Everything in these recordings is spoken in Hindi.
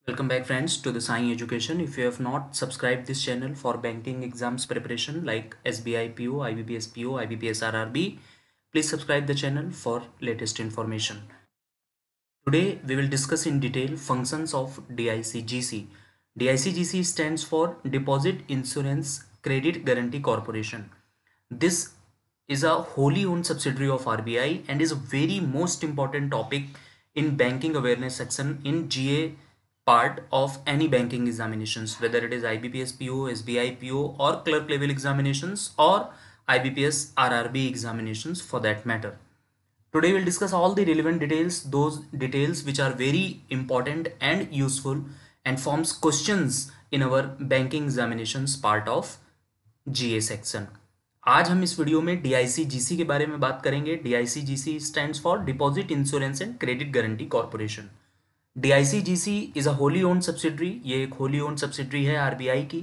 Welcome back friends to the Sai Education. If you have not subscribed this channel for banking exams preparation like SBI PO, IBPS PO, IBPS RRB, please subscribe the channel for latest information. Today we will discuss in detail functions of DICGC. DICGC stands for Deposit Insurance Credit Guarantee Corporation. This is a wholly owned subsidiary of RBI and is a very most important topic in banking awareness section in GA part of any banking examinations, whether it is IBPS PO, SBI PO or clerk level examinations or IBPS RRB examinations for that matter. Today we'll discuss all the relevant details, those details which are very important and useful and forms questions in our banking examinations part of GA section. आज हम इस वीडियो में DICGC के बारे में बात करेंगे. DICGC stands for deposit insurance and credit guarantee corporation. DICGC is a wholly owned subsidiary. ये एक होली ओन्ड सब्सिडरी है आरबीआई की.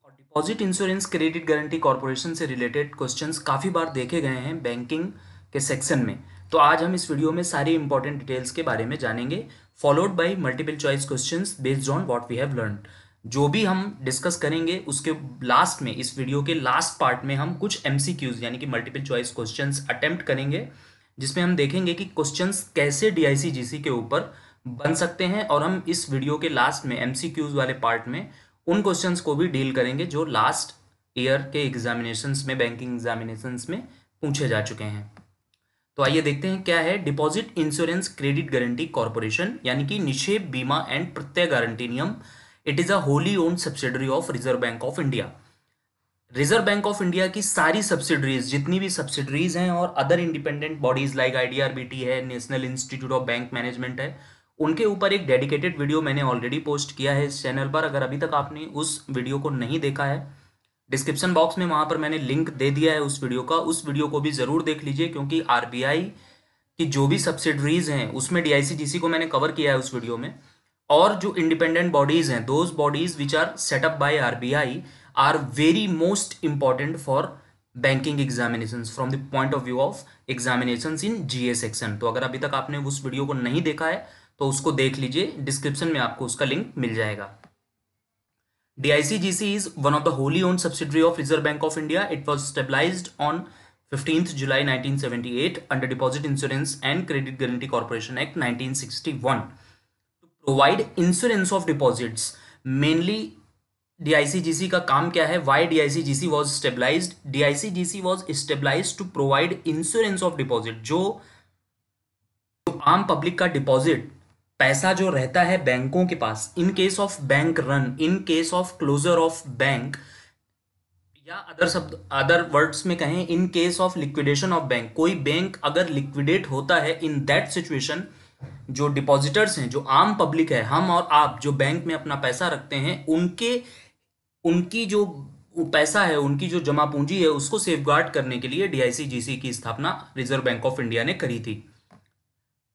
और deposit insurance credit guarantee corporation से रिलेटेड क्वेश्चंस काफ़ी बार देखे गए हैं बैंकिंग के सेक्शन में. तो आज हम इस वीडियो में सारी इंपॉर्टेंट डिटेल्स के बारे में जानेंगे, followed by multiple choice questions based on what we have learned. जो भी हम डिस्कस करेंगे उसके लास्ट में, इस वीडियो के लास्ट पार्ट में हम कुछ एमसीक्यूज यानी कि मल्टीपल चॉइस क्वेश्चंस अटेम्प्ट करेंगे, जिसमें हम देखेंगे कि क्वेश्चंस कैसे DICGC के ऊपर बन सकते हैं. और हम इस वीडियो के लास्ट में एमसीक्यूज वाले पार्ट में उन क्वेश्चंस को भी डील करेंगे जो लास्ट ईयर के एग्जामिनेशंस में, बैंकिंग एग्जामिनेशंस में पूछे जा चुके हैं. तो आइए देखते हैं क्या है deposit insurance credit guarantee corporation यानी कि निक्षेप बीमा एंड प्रत्यय गारंटी नियम. It is a wholly owned subsidiary of reserve bank of India. Reserve bank of India की सारी सब्सिडरीज, जितनी भी सब्सिडरीज हैं और other independent bodies like IDRBT है, national institute of bank management है, उनके ऊपर एक डेडिकेटेड वीडियो मैंने ऑलरेडी पोस्ट किया है इस चैनल पर. अगर अभी तक आपने उस वीडियो को नहीं देखा है, डिस्क्रिप्शन बॉक्स में वहां पर मैंने लिंक दे दिया है उस वीडियो का. उस वीडियो को भी जरूर देख लीजिए, क्योंकि आरबीआई की जो भी सब्सिडरीज हैं उसमें DICGC को मैंने कवर किया है उस वीडियो में. और जो इंडिपेंडेंट बॉडीज हैं, those bodies which are set up by RBI are very most important for banking examinations from the point of view of examinations in GA section. तो अगर अभी तक आपने उस वीडियो को नहीं देखा है तो उसको देख लीजिए, डिस्क्रिप्शन में आपको उसका लिंक मिल जाएगा. DICGC is one of the wholly owned subsidiary of Reserve Bank of India. It was stabilized on 15th July 1978 under Deposit Insurance and Credit Guarantee Corporation Act 1961 to provide insurance of deposits. Mainly DICGC का काम क्या है? Why DICGC was stabilized? DICGC was stabilized to provide insurance of deposit. जो आम पब्लिक का डिपॉजिट पैसा जो रहता है बैंकों के पास, in case of bank run, in case of closure of bank, या अदर वर्ड्स में कहें in case of liquidation of bank, कोई बैंक अगर लिक्विडेट होता है, इन दैट सिचुएशन जो डिपॉजिटर्स हैं, जो आम पब्लिक है, हम और आप जो बैंक में अपना पैसा रखते हैं, उनकी जो पैसा है, उनकी जो जमा पूंजी है, उसको सेफगार्ड करने के लिए DICGC की स्थापना रिजर्व बैंक ऑफ इंडिया ने करी थी.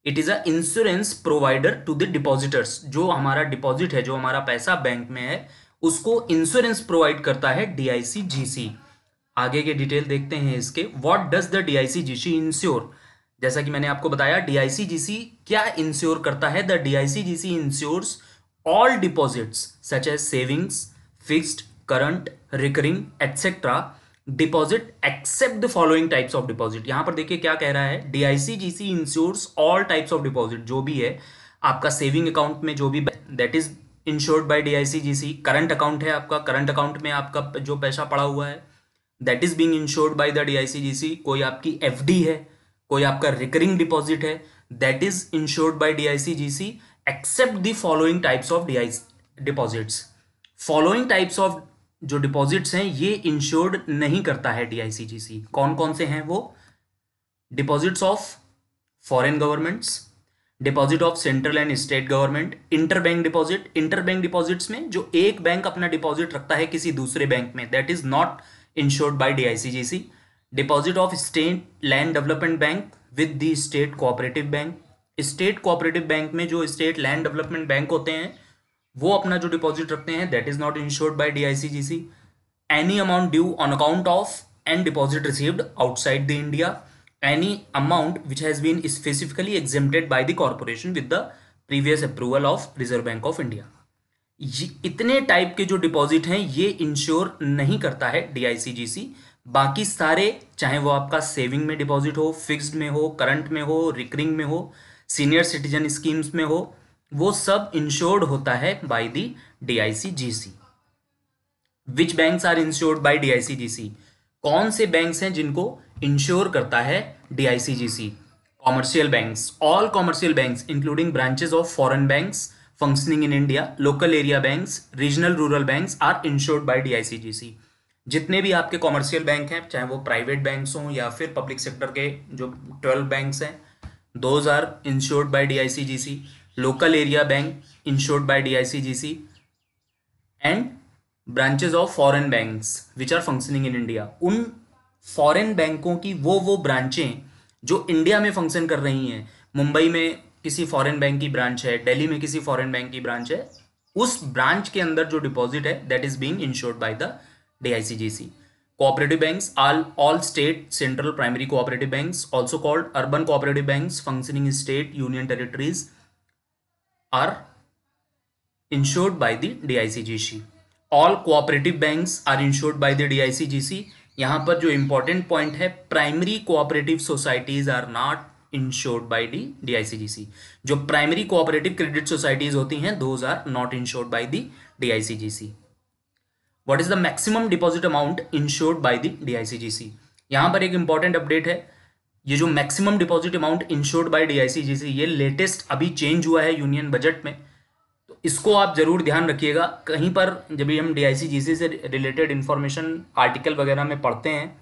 It is a insurance provider to the depositors. जो हमारा डिपॉजिट है, जो हमारा पैसा बैंक में है, उसको इंश्योरेंस प्रोवाइड करता है DICGC. आगे के डिटेल देखते हैं इसके. What does the DICGC ensure? जैसा कि मैंने आपको बताया, DICGC क्या इंश्योर करता है? The DICGC insures all deposits such as savings, fixed, current, recurring etcetera deposit except the following types of deposit. यहां पर देखिए क्या कह रहा है, DICGC insures all types of deposit. जो भी है आपका सेविंग अकाउंट में, जो भी that is insured by DICGC. Current account है आपका, करंट अकाउंट में आपका जो पैसा पड़ा हुआ है, that is being insured by the DICGC. कोई आपकी FD है, कोई आपका रिकरिंग डिपॉजिट है, that is insured by DICGC except the following types of deposits. Following types of जो डिपॉजिट्स हैं ये इंश्योर्ड नहीं करता है DICGC. कौन कौन से हैं वो? Deposits of foreign governments, deposit of central and state government, interbank deposit. Interbank deposits में जो एक बैंक अपना डिपॉजिट रखता है किसी दूसरे बैंक में, that is not insured by DICGC. Deposit of state land development bank with the state cooperative bank. State cooperative bank में जो स्टेट लैंड डेवलपमेंट बैंक होते हैं वो अपना जो डिपॉजिट रखते हैं, that is not insured by DICGC. Any amount due on account of and deposit received outside the India. Any amount which has been specifically exempted by the corporation with the previous approval of reserve bank of India. इतने टाइप के जो डिपॉजिट हैं ये इंश्योर नहीं करता है डीआईसीजीसी। बाकी सारे, चाहे वो आपका सेविंग में डिपॉजिट हो, फिक्स्ड में हो, करंट में हो, रिकरिंग में हो, सीनियर सिटीजन स्कीम्स में हो, वो सब इंश्योर्ड होता है by the DICGC. Which banks are insured by DICGC? कौन से बैंक्स हैं जिनको इंश्योर करता है DICGC? Commercial banks, all commercial banks including branches of foreign banks functioning in India, local area banks, regional rural banks are insured by DICGC। जितने भी आपके कॉमर्शियल बैंक हैं, चाहे वो प्राइवेट बैंक्स हों या फिर पब्लिक सेक्टर के जो 12 बैंक्स हैं, those are insured by DICGC। Local area bank insured by DICGC and branches of foreign banks which are functioning in India. उन फॉरेन बैंकों की वो ब्रांचें जो इंडिया में फंक्शन कर रही हैं, मुंबई में किसी फॉरेन बैंक की ब्रांच है, दिल्ली में किसी फॉरेन बैंक की ब्रांच है, उस ब्रांच के अंदर जो डिपॉजिट है that is being insured by the DICGC. Cooperative banks, all state central primary cooperative banks, also called urban cooperative banks, functioning in state union territories, are insured by the DICGC। all cooperative banks are insured by the DICGC। यहां पर जो इंपॉर्टेंट पॉइंट है, primary cooperative societies are not insured by the DICGC. जो प्राइमरी कोऑपरेटिव क्रेडिट सोसाइटीज होती हैं, those are not insured by the DICGC. What is the maximum deposit amount insured by the DICGC? यहां पर एक इंपॉर्टेंट अपडेट है, ये जो maximum deposit amount insured by DICGC, ये लेटेस्ट अभी चेंज हुआ है यूनियन बजट में, तो इसको आप जरूर ध्यान रखिएगा। कहीं पर जब भी हम डीआईसीजीसी से रिलेटेड इंफॉर्मेशन आर्टिकल वगैरह में पढ़ते हैं,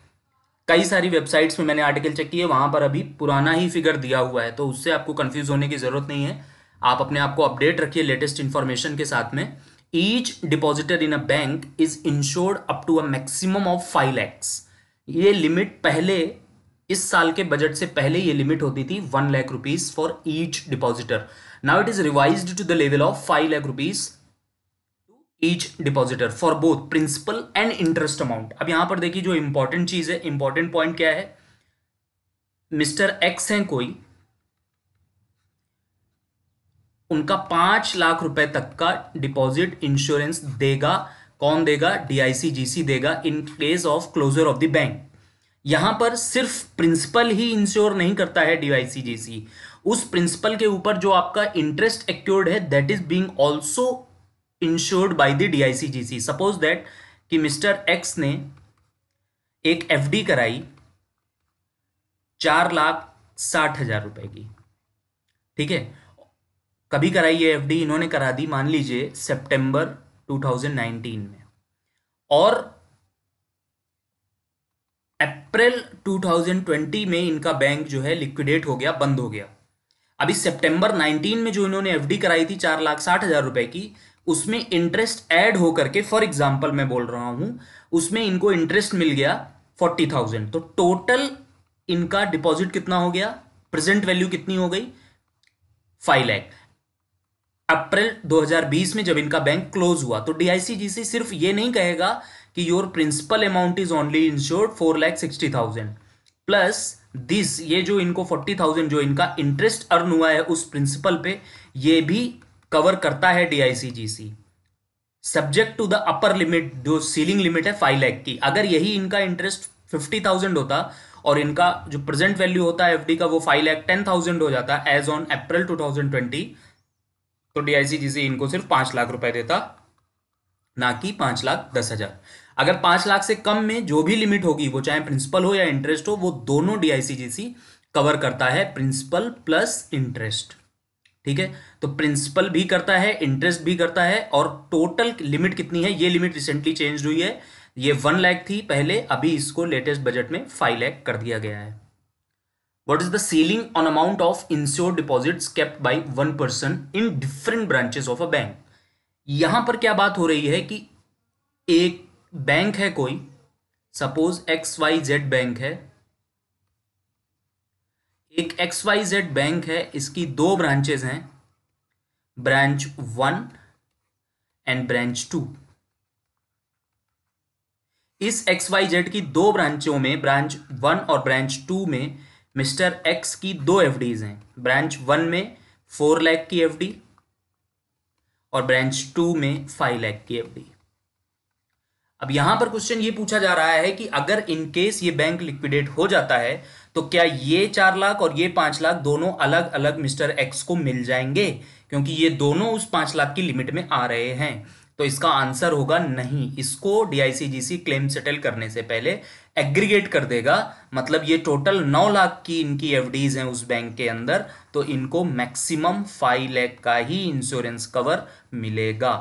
कई सारी वेबसाइट्स में मैंने आर्टिकल चेक किए, वहां पर अभी पुराना ही फिगर दिया हुआ है, तो उससे आपको कंफ्यूज होने की जरूरत नहीं है। आप अपने आप को अपडेट रखिए लेटेस्ट इंफॉर्मेशन के साथ में। Each depositor in a bank is insured up to a maximum of 5 lakhs। ये लिमिट पहले, इस साल के बजट से पहले ये लिमिट होती थी 1 lakh rupees for each depositor. Now it is revised to the level of 5 lakh rupees each depositor for both principal and interest amount. अब यहां पर देखिए जो इंपॉर्टेंट चीज है, इंपॉर्टेंट पॉइंट क्या है, मिस्टर एक्स हैं कोई, उनका 5 लाख रुपए तक का डिपॉजिट इंश्योरेंस देगा। कौन देगा? डीआईसीजीसी देगा in case of closure of the bank. यहां पर सिर्फ प्रिंसिपल ही इंश्योर नहीं करता है डीआईसीजीसी, उस प्रिंसिपल के ऊपर जो आपका इंटरेस्ट एक्योर्ड है that is being also insured by the DICGC. Suppose that कि मिस्टर एक्स ने एक एफडी कराई 4,60,000 रुपए की, ठीक है, कभी कराई ये एफडी? इन्होंने करा दी मान लीजिए सितंबर 2019 में, और अप्रैल 2020 में इनका बैंक जो है लिक्विडेट हो गया, बंद हो गया। अभी सितंबर 19 में जो इन्होंने एफडी कराई थी 4,60,000 रुपए की, उसमें इंटरेस्ट ऐड होकर के, फॉर एग्जांपल मैं बोल रहा हूं, उसमें इनको इंटरेस्ट मिल गया 40,000, तो टोटल इनका डिपॉजिट कितना हो गया? प्रेजेंट वैल्यू कितनी हो गई? 5 लाख। अप्रैल 2020 में जब इनका बैंक क्लोज हुआ, तो डीआईसीजीसी सिर्फ ये नहीं कहेगा कि your principal amount is only insured 4,60,000 plus this, ये जो इनको 40,000 जो इनका इंटरेस्ट अर्न हुआ है उस प्रिंसिपल पे, ये भी कवर करता है DICGC, subject to the upper limit, जो सीलिंग लिमिट है 5 लाख की। अगर यही इनका इंटरेस्ट 50,000 होता और इनका जो प्रेजेंट वैल्यू होता है एफडी का वो 5,10,000 हो जाता एज ऑन अप्रैल 2020, तो डीआईसीजीसी इनको सिर्फ 5 लाख रुपए देता, ना कि 5,10,000। अगर 5 लाख से कम में जो भी लिमिट होगी, वो चाहे प्रिंसिपल हो या इंटरेस्ट हो, वो दोनों डीआईसीजीसी कवर करता है, प्रिंसिपल प्लस इंटरेस्ट, ठीक है। तो प्रिंसिपल भी करता है, इंटरेस्ट भी करता है, और टोटल लिमिट कितनी है? ये लिमिट रिसेंटली चेंज हुई है, ये 1 लाख थी पहले, अभी इसको लेटेस्ट बजट में 5 लाख कर दिया गया है। What is the ceiling on amount of insured deposits kept by one person in different branches of a bank? यहां पर क्या बात हो रही है कि एक बैंक है कोई, सपोज XYZ बैंक है, एक XYZ बैंक है, इसकी 2 ब्रांचेस हैं, ब्रांच 1 एंड ब्रांच 2। इस XYZ की 2 ब्रांचों में, ब्रांच 1 और ब्रांच 2 में, मिस्टर एक्स की 2 एफडीज हैं। ब्रांच 1 में 4 लाख की एफडी और ब्रांच 2 में 5 लाख की एफडी। अब यहां पर क्वेश्चन ये पूछा जा रहा है कि अगर इन केस ये बैंक लिक्विडेट हो जाता है तो क्या ये 4 लाख और ये 5 लाख दोनों अलग अलग मिस्टर एक्स को मिल जाएंगे, क्योंकि ये दोनों उस 5 लाख की लिमिट में आ रहे हैं। तो इसका आंसर होगा नहीं। इसको डीआईसीजीसी क्लेम सेटल करने से पहले एग्रीगेट कर देगा, मतलब ये टोटल 9 लाख की इनकी एफडीज हैं उस बैंक के अंदर, तो इनको मैक्सिमम 5 लाख का ही इंश्योरेंस कवर मिलेगा।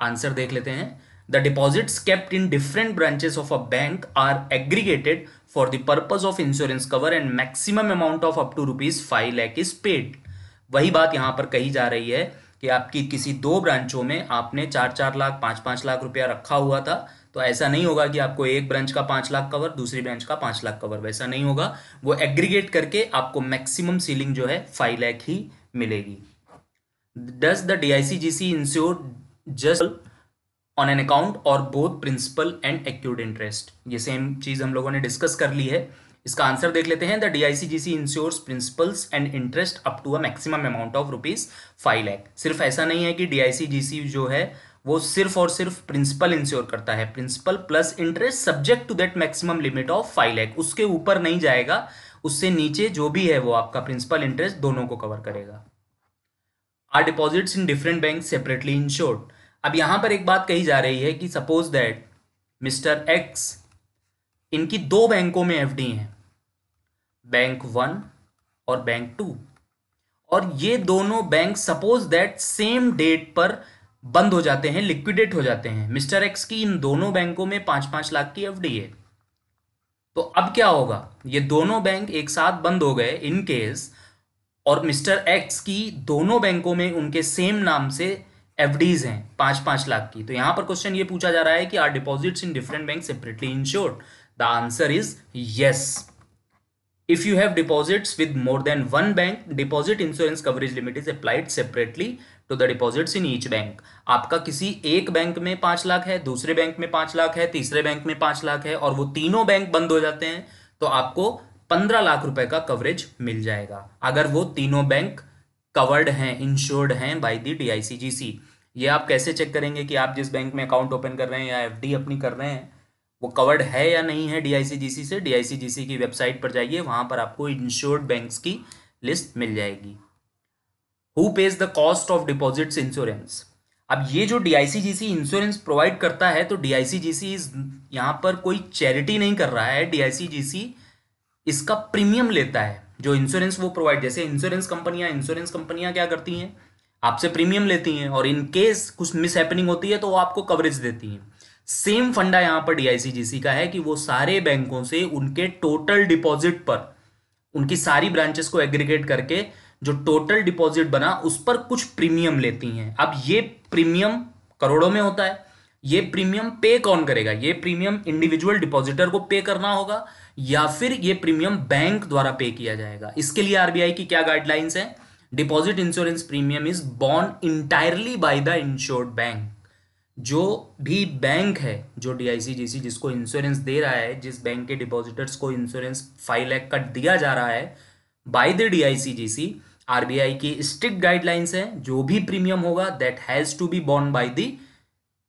आंसर देख लेते हैं। The deposits kept in different branches of a bank are aggregated for the purpose of insurance cover and maximum amount of up to rupees 5 lakh is paid। वही बात यहां पर कही जा रही है कि आपकी किसी 2 ब्रांचों में आपने 4-4 लाख 5-5 लाख रुपया रखा हुआ था, तो ऐसा नहीं होगा कि आपको एक ब्रांच का 5 लाख कवर, दूसरी ब्रांच का 5 लाख कवर, वैसा नहीं होगा। वो एग्रीगेट करके आपको मैक्सिमम सीलिंग जो है 5 लाख ही मिलेगी। Does the DICGC insure just on an account और बोथ प्रिंसिपल एंड एक्यूर्ड इंटरेस्ट? ये सेम चीज हम लोगों ने डिस्कस कर ली है। इसका आंसर देख लेते हैं। The DICGC insures principals and interest up to a maximum amount of rupees 5 lakh. सिर्फ ऐसा नहीं है कि डीआईसीजीसी जो है वो सिर्फ और सिर्फ प्रिंसिपल इंश्योर करता है, principal plus interest subject to that maximum limit of 5 lakh. उसके ऊपर नहीं जाएगा, उससे नीचे जो भी है वो आपका प्रिंसिपल इंटरेस्ट दोनों को कवर करेगा। Are deposits in different bank separately insured? अब यहां पर एक बात कही जा रही है कि सपोज दैट मिस्टर एक्स, इनकी 2 बैंकों में एफडी हैं, बैंक 1 और बैंक 2, और ये दोनों bank suppose that same date पर बंद हो जाते हैं, लिक्विडेट हो जाते हैं। मिस्टर एक्स की इन दोनों बैंकों में 5-5 लाख की एफडी है। तो अब क्या होगा, ये दोनों बैंक एक साथ बंद हो गए इन केस, और मिस्टर एक्स की दोनों बैंकों में उनके सेम नाम से एफडीज हैं 5-5 लाख की। तो यहां पर क्वेश्चन ये पूछा जा रहा है कि are deposits in different bank separately insured? The answer is yes. If you have deposits with more than one bank, deposit insurance coverage limit is applied separately to the deposits in each bank. आपका किसी एक बैंक में 5 लाख है, दूसरे बैंक में 5 लाख है, तीसरे बैंक में 5 लाख है, और वो तीनों बैंक बंद हो जाते हैं, तो आपको 15 लाख रुपए का कवरेज मिल जाएगा अगर वो तीनों बैंक कवर्ड हैं, इंश्योर्ड हैं बाय द डीआईसीजीसी। ये आप कैसे चेक करेंगे कि आप जिस बैंक में अकाउंट ओपन कर रहे हैं या एफडी अपनी कर रहे हैं वो कवर्ड है या नहीं है डीआईसीजीसी से? डीआईसीजीसी की वेबसाइट पर जाइए, वहां पर आपको इंश्योर्ड बैंक्स की लिस्ट मिल जाएगी। Who page the cost of deposits insurance? अब ये जो डीआईसीजीसी इंश्योरेंस प्रोवाइड करता है, तो डीआईसीजीसी यहां पर कोई चैरिटी नहीं कर रहा है, डीआईसीजीसी इसका प्रीमियम लेता है जो इंश्योरेंस वो प्रोवाइड। जैसे इंश्योरेंस कंपनियां क्या करती हैं, आपसे प्रीमियम लेती हैं, और इन केस कुछ मिस हैपनिंग होती है तो वो आपको कवरेज देती हैं। सेम फंडा यहां पर डीआईसीजीसी का है कि वो सारे बैंकों से उनके टोटल डिपॉजिट पर, उनकी सारी ब्रांचेस को एग्रीगेट करके जो टोटल डिपॉजिट बना उस पर कुछ प्रीमियम लेती हैं। अब ये प्रीमियम करोड़ों में होता है। ये प्रीमियम पे कौन करेगा? ये प्रीमियम इंडिविजुअल डिपॉजिटर को पे करना होगा या फिर ये प्रीमियम बैंक द्वारा पे किया जाएगा? इसके लिए आरबीआई की क्या गाइडलाइंस है? Deposit insurance premium is born entirely bye the insured bank. जो भी बैंक है, जो डीआईसीजीसी जिसको इंश्योरेंस दे रहा है, जिस बैंक के डिपॉजिटर्स को इंश्योरेंस 5 लाख का दिया जा रहा है बाय द डीआईसीजीसी, आरबीआई की स्ट्रिक्ट गाइडलाइंस है, जो भी प्रीमियम होगा that has to be borne by the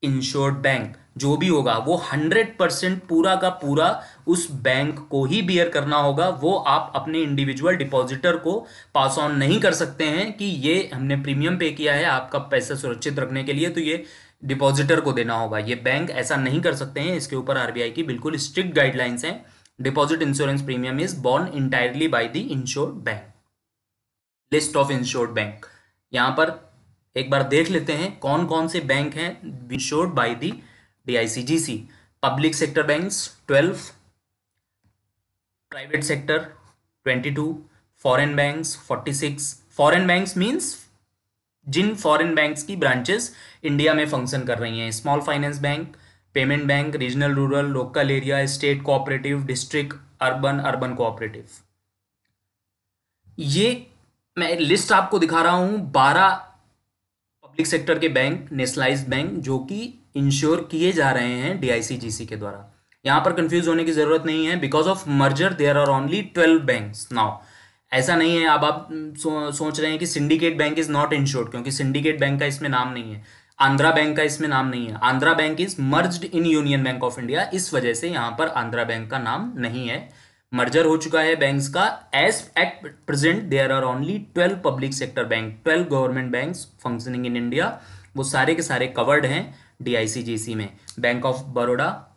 insured bank. जो भी होगा वो 100% पूरा का पूरा उस बैंक को ही बियर करना होगा। वो आप अपने इंडिविजुअल डिपॉजिटर को पास ऑन नहीं कर सकते हैं कि ये हमने प्रीमियम पे किया है आपका पैसा सुरक्षित रखने के लिए, तो ये डिपॉजिटर को देना होगा। ये बैंक ऐसा नहीं कर सकते हैं। इसके ऊपर आरबीआई की बिल्कुल स्ट्रिक्ट गाइडलाइंस हैं। Deposit insurance premium is born entirely bye the insured bank. List of insured bank यहां पर एक बार देख लेते हैं कौन कौन से बैंक हैं insured by the DICGC. Public sector banks 12, private sector 22, foreign banks 46। Foreign banks means जिन फॉरेन बैंक्स की ब्रांचेस इंडिया में फंक्शन कर रही हैं। Small finance bank, payment bank, regional rural, local area, state cooperative, district, urban cooperative. ये मैं लिस्ट आपको दिखा रहा हूं 12 पब्लिक सेक्टर के बैंक, नेशनलाइज्ड बैंक, जो कि इंश्योर किए जा रहे हैं डीआईसीजीसी के द्वारा। यहां पर कंफ्यूज होने की जरूरत नहीं है। Because of merger there are only 12 banks now ऐसा नहीं है। अब आप सोच रहे हैं कि Syndicate Bank is not insured, क्योंकि सिंडिकेट बैंक का इसमें नाम नहीं है, आंध्रा बैंक का इसमें नाम नहीं है। Andhra bank is merged in union bank of India, इस वजह से यहां पर आंध्रा बैंक का नाम नहीं है। मर्जर हो चुका है बैंक्स का। As at present there are only 12 public sector bank, 12 government banks functioning in India. वो सारे के सारे कवर्ड हैं डीआईसीजीसी में। Bank of Baroda,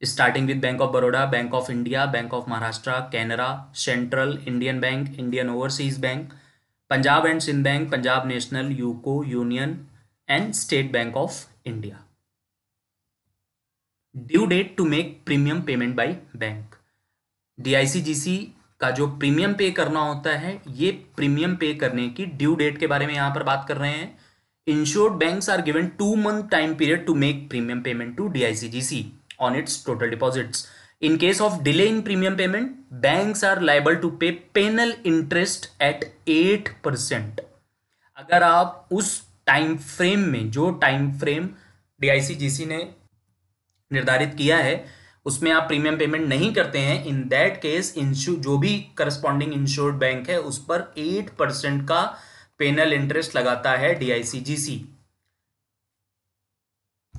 starting with Bank of Baroda, Bank of India, Bank of Maharashtra, Canara, Central Indian Bank, Indian Overseas Bank, Punjab and Sind Bank, Punjab National, UCO, Union and State Bank of India. Due date to make premium payment by bank. DICGC का जो प्रीमियम पे करना होता है, ये प्रीमियम पे करने की ड्यू डेट के बारे में यहां पर बात कर रहे हैं। Insured banks are given 2 month time period to make premium payment to DICGC on its total deposits. In case of delay in premium payment, banks are liable to pay penal interest at 8%. अगर आप उस टाइम फ्रेम में, जो टाइम फ्रेम डीआईसीजीसी ने निर्धारित किया है, उसमें आप प्रीमियम पेमेंट नहीं करते हैं, इन दैट केस जो भी करस्पॉन्डिंग इंश्योर्ड बैंक है उस पर 8% का पेनल इंटरेस्ट लगाता है DICGC.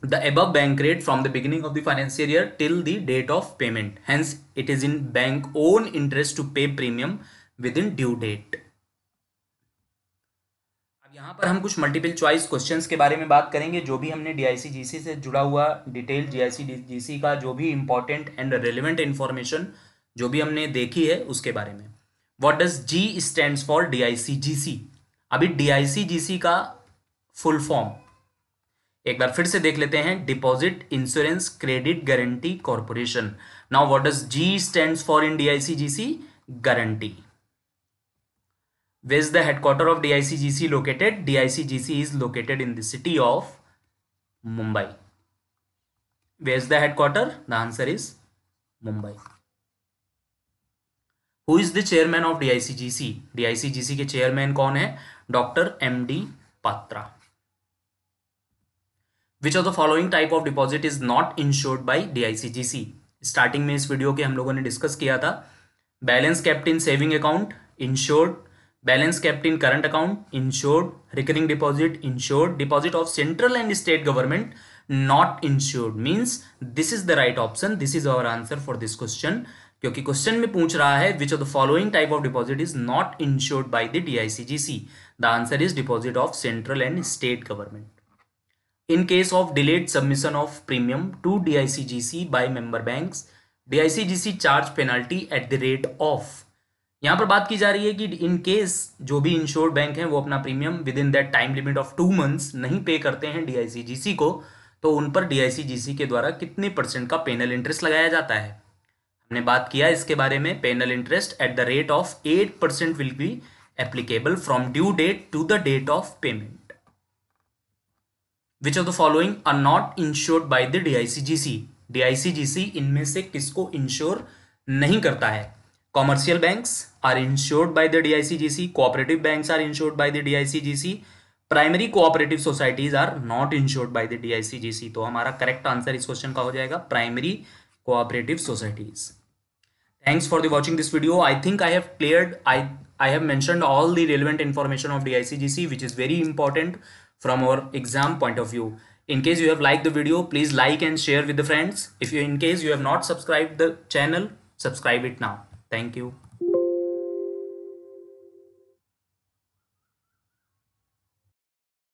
The above bank rate from the beginning of the financial year till the date of payment. Hence, it is in bank own interest to pay premium within due date. अब यहाँ पर हम कुछ मल्टीपल चॉइस क्वेश्चंस के बारे में बात करेंगे, जो भी हमने डीआईसीजीसी से जुड़ा हुआ डिटेल, डीआईसीजीसी का जो भी इंपॉर्टेंट एंड रेलिवेंट इंफॉर्मेशन जो भी हमने देखी है उसके बारे में। What does G stands for DICGC? अभी डीआईसीजीसी का फुल फॉर्म एक बार फिर से देख लेते हैं। Deposit insurance credit guarantee corporation. Now what does ji stands for in DICGC? Guarantee. Where is the headquarter of DICGC located? DICGC is located in the city of Mumbai. Where is the headquarter? The answer is Mumbai. Who is the chairman of DICGC? DICGC के चेयरमैन कौन है? Doctor MD Patra. Which of the following type of deposit is not insured by DICGC? Starting में इस वीडियो के हम लोगों ने डिस्कस किया था। Balance kept in saving account insured, balance kept in current account insured, recurring deposit insured, deposit of central and state government not insured. Means this is the right option, this is our answer for this question, क्योंकि क्वेश्चन में पूछ रहा है which of the following type of deposit is not insured by the DICGC. The answer is deposit of central and state government. In case of delayed submission of premium to DICGC by member banks, DICGC charge penalty at the rate of। यहाँ पर बात की जा रही है कि इन केस जो भी इंश्योर्ड बैंक हैं वो अपना premium with in that time limit of 2 months नहीं पे करते हैं डीआईसीजीसी को, तो उन पर डीआईसीजीसी के द्वारा कितने % का पेनल इंटरेस्ट लगाया जाता है। हमने बात किया इसके बारे में। Penal interest at the rate of 8% will be applicable from due date to the date of payment. Which of the following are not insured by the DICGC? DICGC इनमें से किसको इंश्योर नहीं करता है? Commercial banks are insured by the DICGC, cooperative banks are insured by the DICGC, primary cooperative societies are not insured by the DICGC। तो हमारा करेक्ट आंसर इस क्वेश्चन का हो जाएगा primary cooperative societies. Thanks for the watching this video. I think I have cleared, I have mentioned all the relevant information of DICGC, which is very important from our exam point of view. In case you have liked the video, please like and share with the friends. If you, in case you have not subscribed the channel, subscribe it now. Thank you.